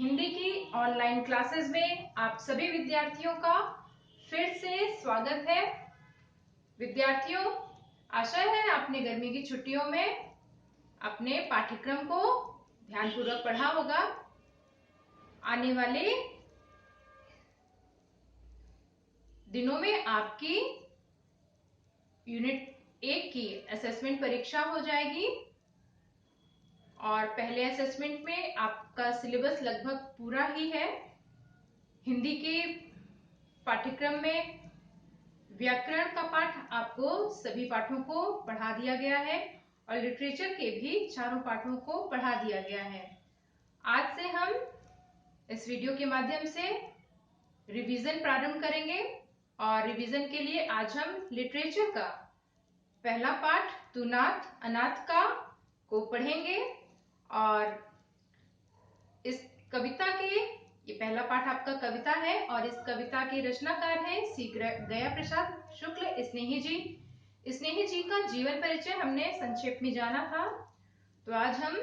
हिंदी की online classes में आप सभी विद्यार्थियों का फिर से स्वागत है। विद्यार्थियों, आशा है आपने गर्मी की छुट्टियों में अपने पाठ्यक्रम को ध्यानपूर्वक पढ़ा होगा। आने वाले दिनों में आपकी यूनिट 1 की असेसमेंट परीक्षा हो जाएगी और पहले असेसमेंट में आपका सिलेबस लगभग पूरा ही है। हिंदी के पाठ्यक्रम में व्याकरण का पाठ आपको सभी पाठों को पढ़ा दिया गया है और लिटरेचर के भी चारों पाठों को पढ़ा दिया गया है। आज से हम इस वीडियो के माध्यम से रिवीजन प्रारंभ करेंगे और रिवीजन के लिए आज हम लिटरेचर का पहला पाठ तू नाथ अनाथ का को पढ़ेंगे और इस कविता के ये पहला पाठ आपका कविता है और इस कविता के रचनाकार है श्री गया प्रसाद शुक्ल स्नेही जी। स्नेही जी का जीवन परिचय हमने संक्षेप में जाना था, तो आज हम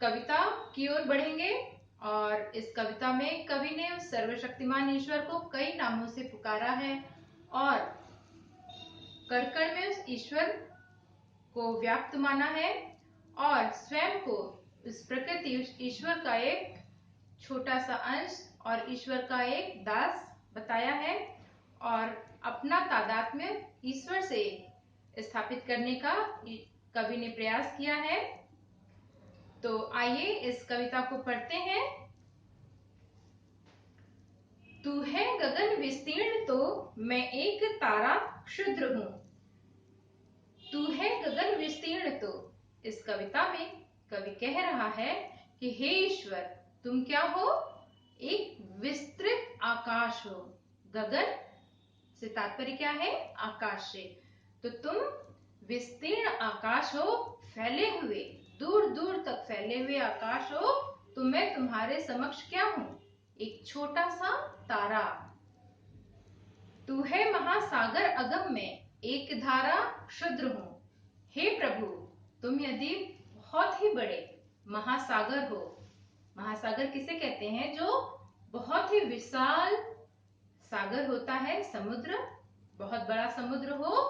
कविता की ओर बढ़ेंगे और इस कविता में कवि ने उस सर्वशक्तिमान ईश्वर को कई नामों से पुकारा है और कण-कण में उस ईश्वर को व्याप्त माना है और स्वयं को उस प्रकृति उस ईश्वर का एक छोटा सा अंश और ईश्वर का एक दास बताया है और अपना तादात्म्य ईश्वर से स्थापित करने का कवि ने प्रयास किया है। तो आइए इस कविता को पढ़ते हैं। तू है गगन विस्तीर्ण तो मैं एक तारा क्षुद्र हूं। तू है गगन विस्तीर्ण तो इस कविता में कवि कह रहा है कि हे ईश्वर, तुम क्या हो? एक विस्तृत आकाश हो। गगन से तात्पर्य क्या है? आकाश से। तो तुम विस्तीर्ण आकाश हो, फैले हुए दूर दूर तक फैले हुए आकाश हो। तो मैं तुम्हारे समक्ष क्या हूं? एक छोटा सा तारा। तू है महासागर अगम में एक धारा क्षुद्र हूं। हे प्रभु, तुम यदि बहुत ही बड़े महासागर हो। महासागर किसे कहते हैं? जो बहुत ही विशाल सागर होता है, समुद्र, बहुत बड़ा समुद्र हो,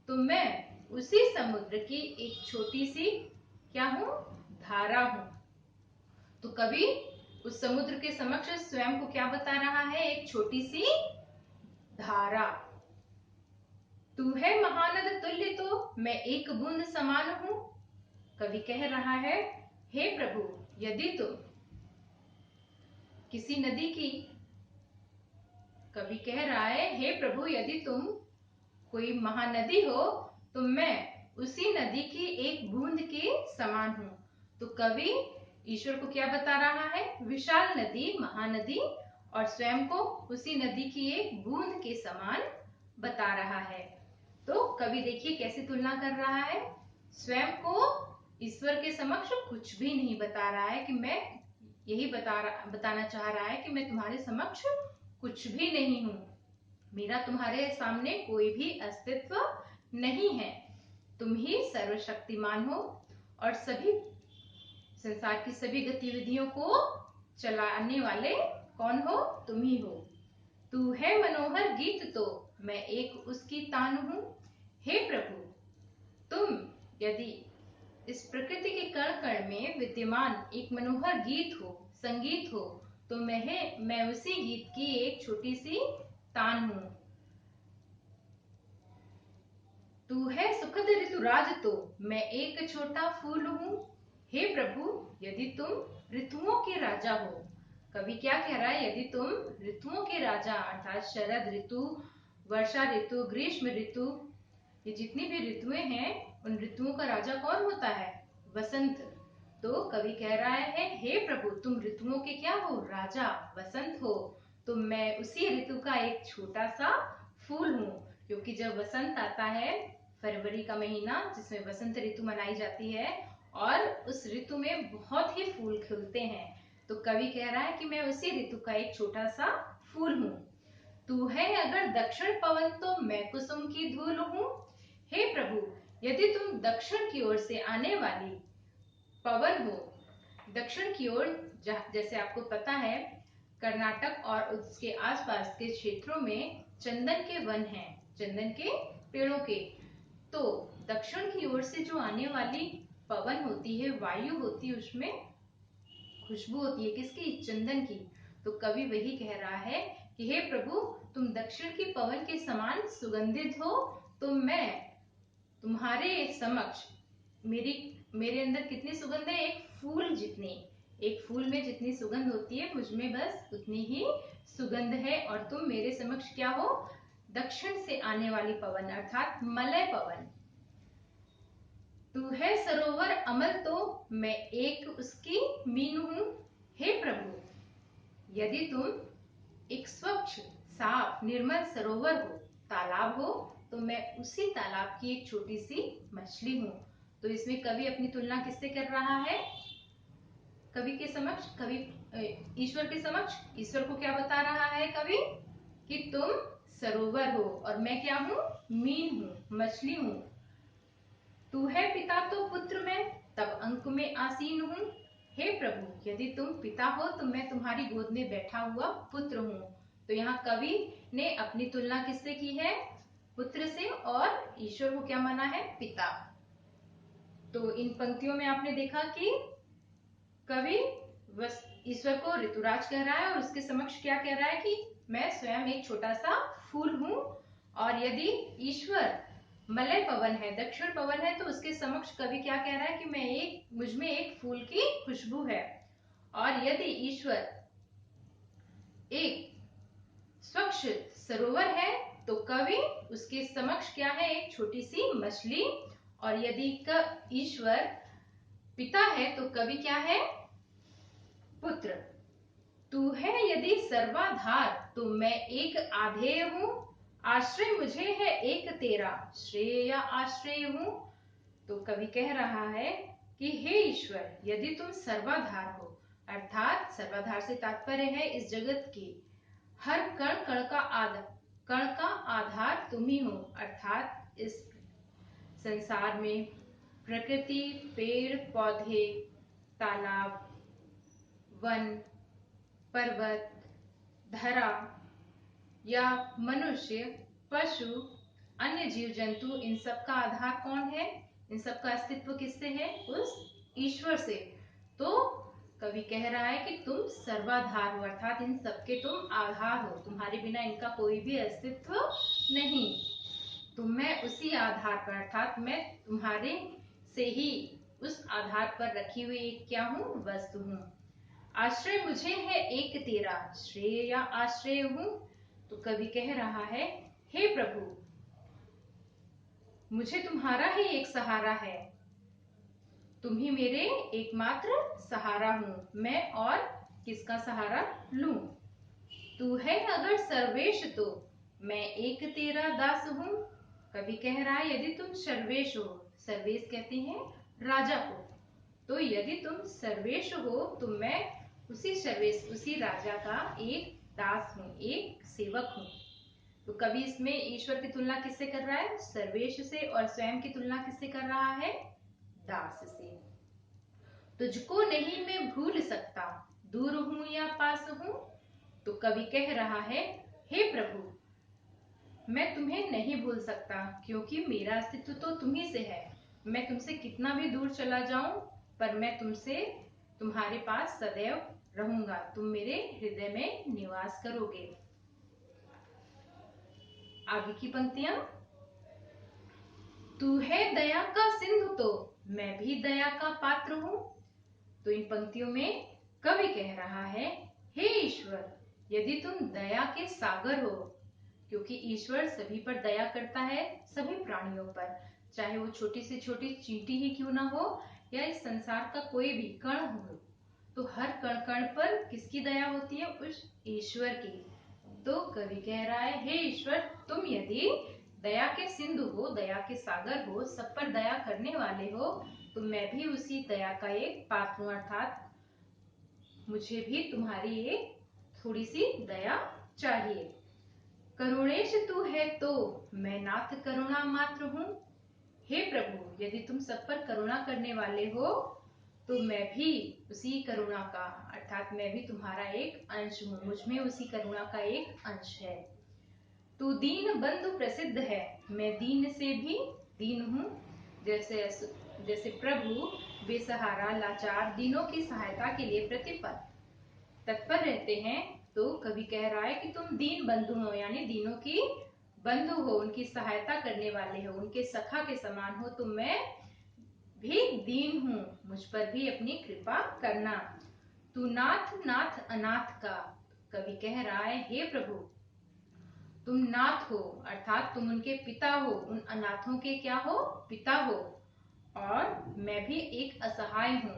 तो मैं उसी समुद्र की एक छोटी सी क्या हूं? धारा हूं। तो कवि उस समुद्र के समक्ष स्वयं को क्या बता रहा है? एक छोटी सी धारा। तू है महानद तुल्य तो मैं एक बूंद समान हूं। कवि कह रहा है, हे प्रभु, यदि तुम किसी नदी की, कवि कह रहा है, हे प्रभु, यदि तुम कोई महानदी हो तो मैं उसी नदी की एक बूंद के समान हूं। तो कवि ईश्वर को क्या बता रहा है? विशाल नदी, महानदी, और स्वयं को उसी नदी की एक बूंद के समान बता रहा है। तो कवि देखिए कैसे तुलना कर रहा है। स्वयं को ईश्वर के समक्ष कुछ भी नहीं बता रहा है कि मैं यही बताना चाह रहा है कि मैं तुम्हारे समक्ष कुछ भी नहीं हूं, मेरा तुम्हारे सामने कोई भी अस्तित्व नहीं है। तुम ही सर्वशक्तिमान हो और सभी संसार की सभी गतिविधियों को चलाने वाले कौन हो? तुम ही हो। तू है मनोहर गीत तो मैं एक उसकी तान हूं। हे प्रभु, तुम यदि इस प्रकृति के कण कण में विद्यमान एक मनोहर गीत हो, संगीत हो, तो मैं उसी गीत की एक छोटी सी तान हूं। तू है सुखद ऋतुराज तो मैं एक छोटा फूल हूं। हे प्रभु, यदि तुम ऋतुओं के राजा हो। कवि क्या कह रहा है? यदि तुम ऋतुओं के राजा अर्थात शरद ऋतु, वर्षा ऋतु, ग्रीष्म ऋतु, ये जितनी भी ऋतुएं हैं, उन ऋतुओं का राजा कौन होता है? वसंत। तो कवि कह रहा है, हे प्रभु, तुम ऋतुओं के क्या हो? राजा, वसंत हो। तो मैं उसी ऋतु का एक छोटा सा फूल हूं, क्योंकि जब वसंत आता है, फरवरी का महीना जिसमें वसंत ऋतु मनाई जाती है और उस ऋतु में बहुत ही फूल खिलते हैं, तो कवि कह रहा है कि मैं उसी ऋतु का एक छोटा सा फूल हूं। तू है अगर दक्षिण पवन तो मैं कुसुम की धूल हूं। हे प्रभु, यदि तुम दक्षिण की ओर से आने वाली पवन हो दक्षिण की ओर, जैसे आपको पता है, कर्नाटक और उसके आसपास के क्षेत्रों में चंदन के वन हैं, चंदन के पेड़ों के। तो दक्षिण की ओर से जो आने वाली पवन होती है, वायु होती है, उसमें खुशबू होती है किसकी? चंदन की। तो कवि वही कह रहा है कि हे प्रभु, तुम दक्षिण की पवन के समान सुगंधित हो, तो मैं तुम्हारे समक्ष मेरे अंदर कितनी सुगंध है? एक फूल जितनी। एक फूल में जितनी सुगंध होती है, मुझमें बस उतनी ही सुगंध है, और तुम मेरे समक्ष क्या हो? दक्षिण से आने वाली पवन, अर्थात मलय पवन। तू है सरोवर अमल, तो मैं एक उसकी मीन हूं। हे प्रभु, यदि तुम एक स्वच्छ, साफ, निर्मल सरोवर हो, तालाब हो, तो मैं उसी तालाब की एक छोटी सी मछली हूं। तो इसमें कवि अपनी तुलना किससे कर रहा है? कवि के समक्ष, कवि ईश्वर के समक्ष। ईश्वर को क्या बता रहा है कवि? कि तुम सरोवर हो और मैं क्या हूं? मीन हूं, मछली हूं। तू है पिता तो पुत्र मैं, तब अंक में आसीन हूं। हे प्रभु, यदि तुम पिता हो, तो मैं तुम्हारी गोद में बैठा हुआ पुत्र हूं। तो यहाँ कवि ने अपनी तुलना किससे की है? पुत्र से, और ईश्वर को क्या माना है? पिता। तो इन पंक्तियों में आपने देखा कि कवि ईश्वर को ऋतुराज कह रहा है, और उसके समक्ष क्या कह रहा है? कि मैं स्वयं एक छोटा सा फूल हूं। और यदि ईश्वर मलय पवन है, दक्षिण पवन है, तो उसके समक्ष कवि क्या कह रहा है? कि मुझमें एक फूल की खुशबू है। और यदि ईश्वर एक स्वच्छ सरोवर है, तो कवि उसके समक्ष क्या है? एक छोटी सी मछली। और यदि ईश्वर पिता है, तो कवि क्या है? पुत्र। तू है यदि सर्वाधार, तो मैं एक आधेय हूं। आश्रय मुझे है एक तेरा, श्रेय या आश्रय हूं। तो कवि कह रहा है कि हे ईश्वर, यदि तुम सर्वाधार हो, अर्थात सर्वाधार से तात्पर्य है इस जगत की हर कण का आधार तुम ही हो। अर्थात इस संसार में प्रकृति, पेड़ पौधे, तालाब, वन, पर्वत, धरा या मनुष्य, पशु, अन्य जीव जंतु, इन सब का आधार कौन है? इन सब का अस्तित्व किससे है? उस ईश्वर से। तो कवि कह रहा है कि तुम सर्वाधार हो, अर्थात इन सबके तुम आधार हो, तुम्हारे बिना इनका कोई भी अस्तित्व नहीं। तो मैं उसी आधार पर, अर्थात मैं तुम्हारे से ही उस आधार पर रखी हुई एक क्या हूं? वस्तु हूं। आश्रय मुझे है एक तेरा, श्रेय या आश्रय हूं। तो कवि कह रहा है, हे प्रभु, मुझे तुम्हारा ही एक सहारा है, तुम ही मेरे एकमात्र सहारा हूं। मैं और किसका सहारा लूं? तू है अगर सर्वेश, तो मैं एक तेरा दास हूं। कवि कह रहा है, यदि तुम सर्वेश हो, सर्वेश कहते हैं राजा को, तो यदि तुम सर्वेश हो, तो मैं उसी सर्वेश, उसी राजा का एक दास हूं, एक सेवक हूं। तो कवि इसमें ईश्वर की तुलना किससे कर रहा है? सर्वेश से। और स्वयं की तुलना किससे कर रहा है? दास से। तुझको नहीं मैं भूल सकता, दूर हूं या पास हूं। तो कवि कह रहा है, हे प्रभु, मैं तुम्हें नहीं भूल सकता, क्योंकि मेरा अस्तित्व तो तुम्ही से है। मैं तुमसे कितना भी दूर चला जाऊं, पर मैं तुमसे, तुम्हारे पास सदैव रहूंगा, तुम मेरे हृदय में निवास करोगे। आगे की पंक्तियां, तू है दया का सिंधु, तो मैं भी दया का पात्र हूं। तो इन पंक्तियों में कवि कह रहा है, हे ईश्वर, यदि तुम दया के सागर हो, क्योंकि ईश्वर सभी पर दया करता है, सभी प्राणियों पर, चाहे वो छोटी से छोटी चींटी ही क्यों ना हो, या इस संसार का कोई भी कण हो, तो हर कण कण पर किसकी दया होती है? उस ईश्वर की। तो कवि कह रहा है, हे ईश्वर, तुम यदि दया के सिंधु हो, दया के सागर हो, सब पर दया करने वाले हो, तो मैं भी उसी दया का एक पात्र हूं, अर्थात मुझे भी तुम्हारी एक थोड़ी सी दया चाहिए। करुणेश तू है, तो मैं नाथ करुणा मात्र हूं। हे प्रभु, यदि तुम सब पर करुणा करने वाले हो, तो मैं भी उसी करुणा का, अर्थात मैं भी तुम्हारा एक अंश हूँ, मुझ में उसी करुणा का एक अंश है। तू दीन बंधु प्रसिद्ध है, मैं दीन से भी दीन हूँ। जैसे जैसे प्रभु बेसहारा लाचार दीनों की सहायता के लिए प्रतिपल तत्पर रहते हैं, तो कवि कह रहा है कि तुम दीन बंधु हो, यानी दीनों की बंधु हो, उनकी सहायता करने वाले हो, उनके सखा के समान हो। तो मैं भी दीन हूँ, मुझ पर भी अपनी कृपा करना। तू नाथ नाथ अनाथ का, कवि कह रहा है हे प्रभु तुम नाथ हो, अर्थात तुम उनके पिता हो, उन अनाथों के क्या हो, पिता हो। और मैं भी एक असहाय हूँ,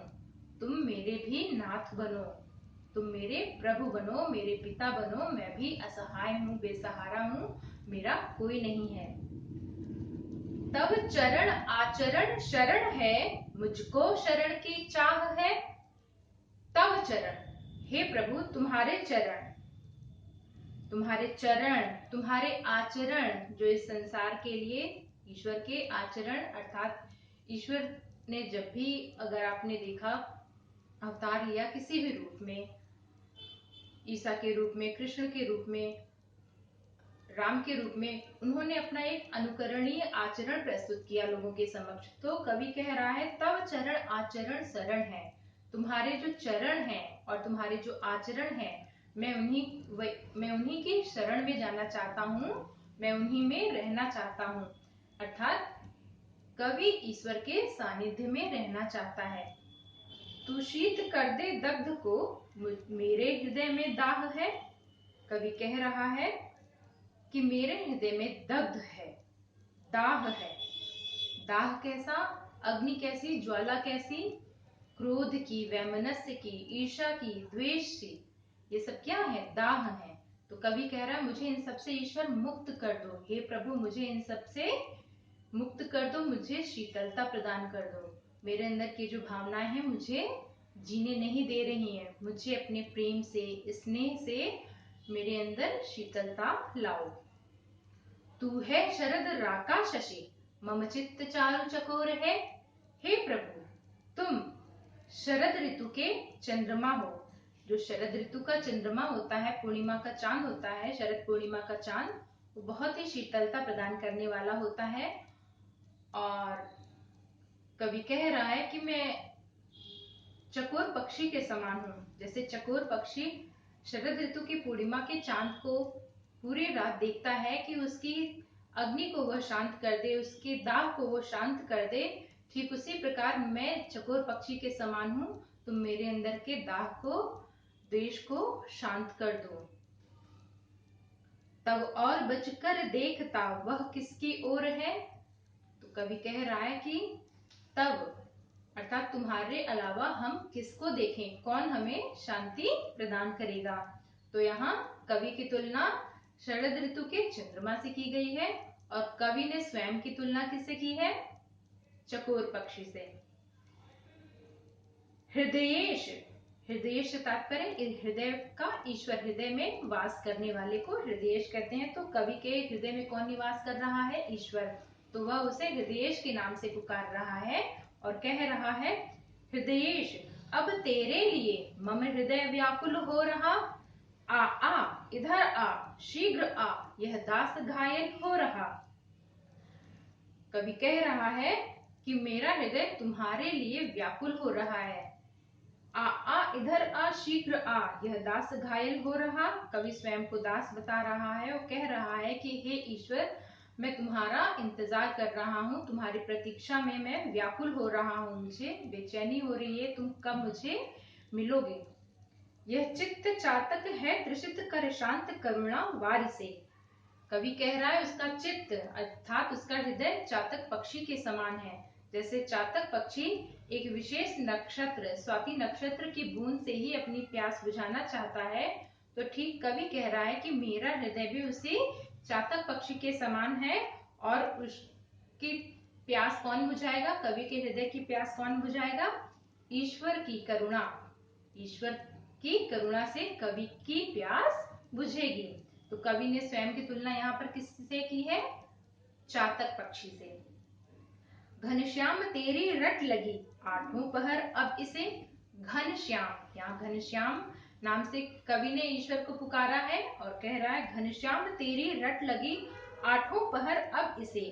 तुम मेरे भी नाथ बनो, तुम मेरे प्रभु बनो, मेरे पिता बनो। मैं भी असहाय हूँ, बेसहारा हूँ, मेरा कोई नहीं है। तब चरण आचरण शरण है, मुझको शरण की चाह है। तब चरण, हे प्रभु तुम्हारे चरण, तुम्हारे आचरण, जो इस संसार के लिए ईश्वर के आचरण, अर्थात ईश्वर ने जब भी, अगर आपने देखा, अवतार लिया किसी भी रूप में, ईसा के रूप में, कृष्ण के रूप में, राम के रूप में, उन्होंने अपना एक अनुकरणीय आचरण प्रस्तुत किया लोगों के समक्ष। तो कवि कह रहा है तब चरण आचरण शरण है, तुम्हारे जो चरण हैं और तुम्हारे जो आचरण हैं, मैं उन्हीं की शरण में जाना चाहता हूँ, मैं उन्हीं में रहना चाहता हूँ। अर्थात कवि ईश्वर के सानिध्य में रहना चाहता है। तू शीत कर दे दग्ध को, मेरे हृदय में दाह है। कवि कह रहा है कि मेरे हृदय में दग्ध है, दाह है। दाह कैसा? अग्नि कैसी, ज्वाला कैसी? क्रोध की, वैमनस्य की, ईर्ष्या की, द्वेष की, ये सब क्या है? दाह है। तो कवि कह रहा है मुझे इन सब से ईश्वर मुक्त कर दो, हे प्रभु मुझे इन सब से मुक्त कर दो, मुझे शीतलता प्रदान कर दो। मेरे अंदर की जो भावनाएं हैं मुझे जीने नहीं दे रही हैं, मुझे अपने प्रेम से, स्नेह से मेरे अंदर शीतलता लाओ। तू है शरद राका शशि, मम चित्त चारु चकोर है। हे प्रभु तुम शरद ऋतु के चंद्रमा हो। जो शरद ऋतु का चंद्रमा होता है, पूर्णिमा का चांद होता है, शरद पूर्णिमा का चांद, वो बहुत ही शीतलता प्रदान करने वाला होता है। और कवि कह रहा है कि मैं चकोर पक्षी के समान हूँ। जैसे चकोर पक्षी शरद ऋतु की पूर्णिमा के चांद को पूरी रात देखता है कि उसकी अग्नि को वह शांत कर दे, उसके दाग को वो शांत कर दे, ठीक उसी प्रकार मैं चकोर पक्षी के समान हूँ। तुम मेरे अंदर के दाग को, द्वेष को शांत कर दो। तब और बचकर देखता वह किसकी ओर है। तो कवि कह रहा है कि तब, अर्थात तुम्हारे अलावा हम किसको देखें, कौन हमें शांति प्रदान करेगा। तो यहाँ कवि की तुलना शरद ऋतु के चंद्रमा से की गई है और कवि ने स्वयं की तुलना किससे की है? चकोर पक्षी से। हृदयेश, हृदयेश तात्पर्य हृदय का, ईश्वर हृदय में वास करने वाले को हृदयेश कहते हैं। तो कवि के हृदय में कौन निवास कर रहा है? ईश्वर। तो वह उसे हृदयेश के नाम से पुकार रहा है और कह रहा है हृदयेश अब तेरे लिए मम हृदय व्याकुल हो रहा। आ आ इधर आ, शीघ्र आ, यह दास घायल हो रहा। कवि कह रहा है कि मेरा हृदय तुम्हारे लिए व्याकुल हो रहा है। आ इधर आ, शीघ्र आ, यह दास घायल हो रहा। कवि स्वयं को दास बता रहा है और कह रहा है कि हे ईश्वर मैं तुम्हारा इंतजार कर रहा हूँ, तुम्हारी प्रतीक्षा में मैं व्याकुल हो रहा हूँ, मुझे बेचैनी हो रही है, तुम कब मुझे मिलोगे। यह चित्त चातक है त्रिषित कर शांत करुणा वारि से। कवि कह रहा है उसका चित्त, अर्थात उसका हृदय चातक पक्षी के समान है। जैसे चातक पक्षी एक विशेष नक्षत्र, स्वाति नक्षत्र की बूंद से ही अपनी प्यास बुझाना चाहता है, तो ठीक कवि कह रहा है कि मेरा हृदय भी उसी चातक पक्षी के समान है। और उसकी प्यास कौन बुझाएगा? कवि के हृदय की प्यास कौन बुझाएगा? ईश्वर की करुणा। ईश्वर की करुणा से कवि की प्यास बुझेगी। तो कवि ने स्वयं की तुलना यहाँ पर किससे की है? चातक पक्षी से। घनश्याम तेरी रट लगी आठों पहर अब इसे घनश्याम, यहाँ घनश्याम नाम से कवि ने ईश्वर को पुकारा है और कह रहा है घनश्याम तेरी रट लगी आठों पहर अब इसे।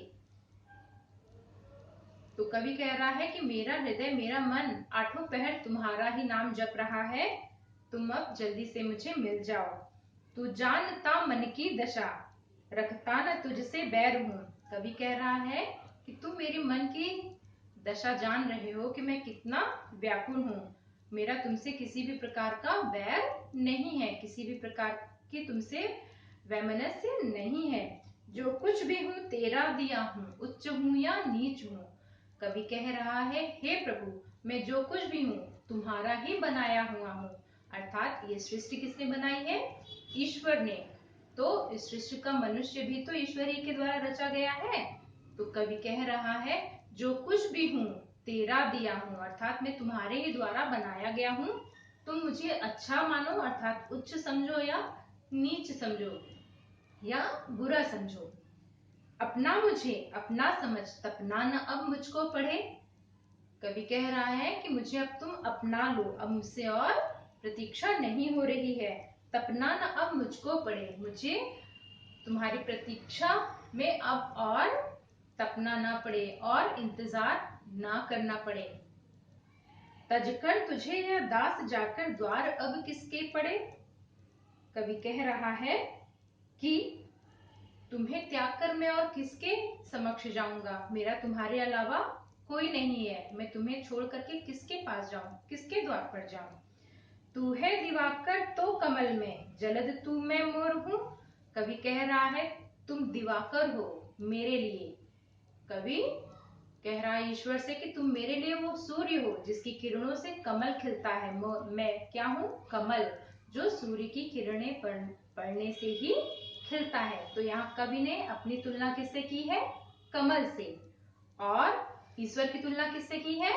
तो कवि कह रहा है कि मेरा हृदय मेरा मन आठों पहर तुम्हारा ही नाम जप रहा है, तुम अब जल्दी से मुझे मिल जाओ। तू जानता मन की दशा रखता न तुझसे बैर हूं। कवि कह रहा है कि तुम मेरे मन की दशा जान रहे हो कि मैं कितना व्याकुल हूं, मेरा तुमसे किसी भी प्रकार का बैर नहीं है, किसी भी प्रकार की तुमसे वैमनस्य नहीं है। जो कुछ भी हूं तेरा दिया हूं, उच्च हूं या नीच हूं। कवि कह रहा है हे प्रभु, मैं जो कुछ भी हूं तुम्हारा ही बनाया हुआ हूं। अर्थात ये सृष्टि किसने बनाई है? ईश्वर ने। तो इस सृष्टि का मनुष्य भी तो ईश्वर ही के द्वारा रचा गया है। तो कवि कह रहा है जो कुछ भी हूं तेरा दिया हूं, अर्थात मैं तुम्हारे ही द्वारा बनाया गया हूं। तुम मुझे अच्छा मानो अर्थात उच्च समझो या नीच समझो या बुरा समझो। अपना मुझे अपना समझ तपना न अब मुझको पड़े। कवि कह रहा है कि मुझे अब तुम अपना लो, अब मुझसे और प्रतीक्षा नहीं हो रही है। तपना न अब मुझको पड़े, मुझे तुम्हारी प्रतीक्षा में अब और तपना ना पड़े और इंतजार ना करना पड़े। तजकर तुझे या दास जाकर द्वार अब किसके पड़े। कवि कह रहा है कि तुम्हें त्याग कर मैं और किसके समक्ष जाऊंगा, मेरा तुम्हारे अलावा कोई नहीं है, मैं तुम्हें छोड़ करके किसके पास जाऊं, किसके द्वार पर जाऊं। तू है दिवाकर तो कमल में जलद तू मैं मोर हूं। कवि कह रहा है तुम दिवाकर हो मेरे लिए। कवि कह रहा है ईश्वर से कि तुम मेरे लिए वो सूर्य हो जिसकी किरणों से कमल खिलता है। मैं क्या हूँ? कमल, जो सूर्य की किरणें पड़ने से ही खिलता है। तो यहाँ कवि ने अपनी तुलना किससे की है? कमल से। और ईश्वर की तुलना किससे की है?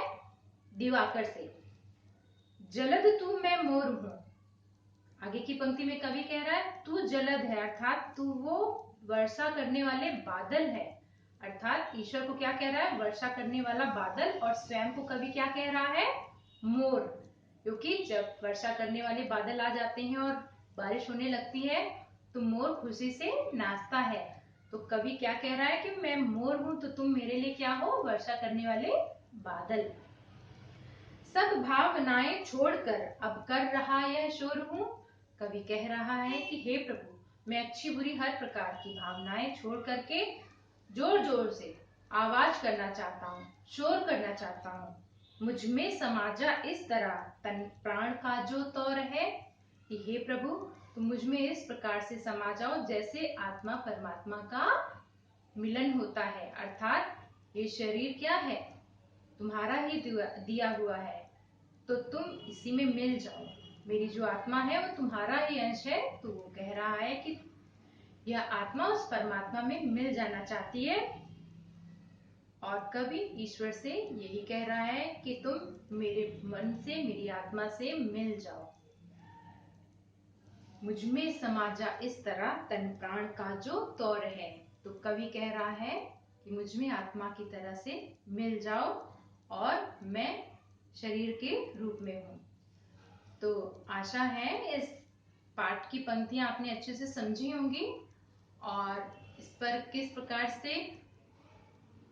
दिवाकर से। जलद तू मैं मोर हूं। आगे की पंक्ति में कवि कह रहा है तू जलद है, अर्थात तू वो वर्षा करने वाले बादल है। अर्थात ईश्वर को क्या कह रहा है? वर्षा करने वाला बादल। और स्वयं को कवि क्या कह रहा है? मोर। क्योंकि जब वर्षा करने वाले बादल आ जाते हैं और बारिश होने लगती है तो मोर खुशी से नाचता है। तो कवि क्या कह रहा है कि मैं मोर हूं तो तुम मेरे लिए क्या हो? वर्षा करने वाले बादल। सब भावनाएं छोड़कर अब कर रहा यह शोर हूं। कवि कह रहा है कि हे प्रभु, मैं अच्छी बुरी हर प्रकार की भावनाएं छोड़ करके जोर जोर से आवाज करना चाहता हूँ, शोर करना चाहता हूँ। मुझ में समाजा इस तरह तन प्राण का जो तौर है कि हे प्रभु, तुम मुझ में इस प्रकार से समा जाओ जैसे आत्मा परमात्मा का मिलन होता है। अर्थात ये शरीर क्या है? तुम्हारा ही दिया हुआ है, तो तुम इसी में मिल जाओ। मेरी जो आत्मा है वो तुम्हारा ही अंश है। तो वो कह रहा है कि यह आत्मा उस परमात्मा में मिल जाना चाहती है। और कवि ईश्वर से यही कह रहा है कि तुम मेरे मन से, मेरी आत्मा से मिल जाओ। मुझ में समाजा इस तरह तन प्राण का जो तौर है। तो कवि कह रहा है कि मुझ में आत्मा की तरह से मिल जाओ और मैं शरीर के रूप में हूं। तो आशा है इस पाठ की पंक्तियां आपने अच्छे से समझी होंगी और इस पर किस प्रकार से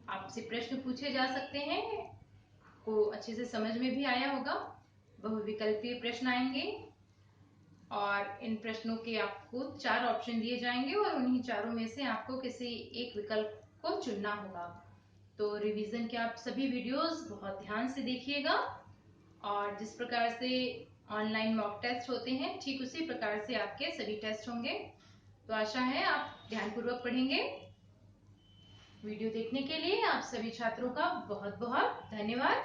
आपसे प्रश्न पूछे जा सकते हैं को अच्छे से समझ में भी आया होगा। बहुविकल्पीय प्रश्न आएंगे और इन प्रश्नों के आपको 4 ऑप्शन दिए जाएंगे और उन्हीं चारों में से आपको किसी एक विकल्प को चुनना होगा। तो रिवीजन के आप सभी वीडियोस बहुत ध्यान से देखिएगा और जिस प्रकार से ऑनलाइन मॉक टेस्ट होते हैं ठीक उसी प्रकार से आपके सभी टेस्ट होंगे। तो आशा है आप ध्यानपूर्वक पढ़ेंगे। वीडियो देखने के लिए आप सभी छात्रों का बहुत बहुत धन्यवाद।